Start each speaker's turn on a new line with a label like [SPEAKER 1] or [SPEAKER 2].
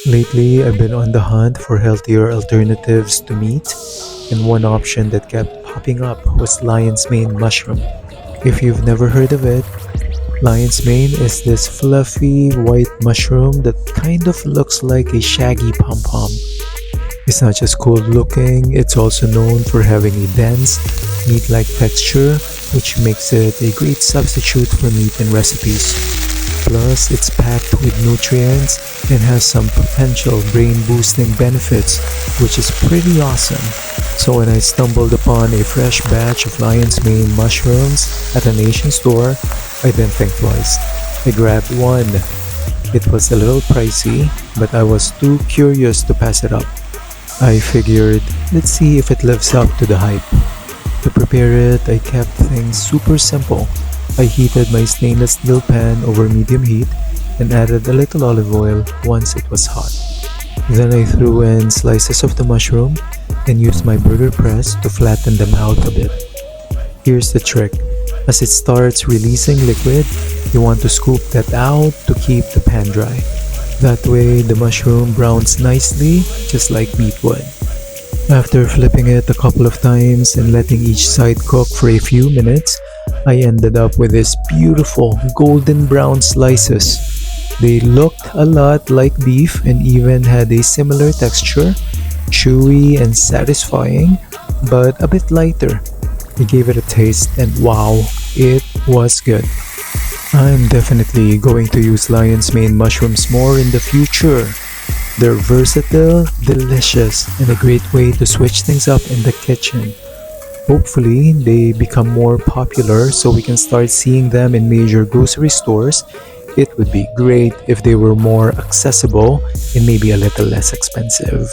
[SPEAKER 1] Lately, I've been on the hunt for healthier alternatives to meat, and one option that kept popping up was lion's mane mushroom. If you've never heard of it, lion's mane is this fluffy white mushroom that kind of looks like a shaggy pom pom. It's not just cool looking, it's also known for having a dense, meat like texture, which makes it a great substitute for meat in recipes. Plus, it's packed with nutrients and has some potential brain boosting benefits, which is pretty awesome. So, when I stumbled upon a fresh batch of lion's mane mushrooms at an Asian store, I didn't think twice. I grabbed one. It was a little pricey, but I was too curious to pass it up. I figured, let's see if it lives up to the hype. To prepare it, I kept things super simple. I heated my stainless steel pan over medium heat and added a little olive oil once it was hot. Then I threw in slices of the mushroom and used my burger press to flatten them out a bit. Here's the trick. As it starts releasing liquid, you want to scoop that out to keep the pan dry. That way, the mushroom browns nicely, just like meat would. After flipping it a couple of times and letting each side cook for a few minutes, I ended up with these beautiful golden brown slices. They looked a lot like beef and even had a similar texture, chewy and satisfying, but a bit lighter. I gave it a taste and wow, it was good. I'm definitely going to use lion's mane mushrooms more in the future. They're versatile, delicious, and a great way to switch things up in the kitchen. Hopefully, they become more popular so we can start seeing them in major grocery stores. It would be great if they were more accessible and maybe a little less expensive.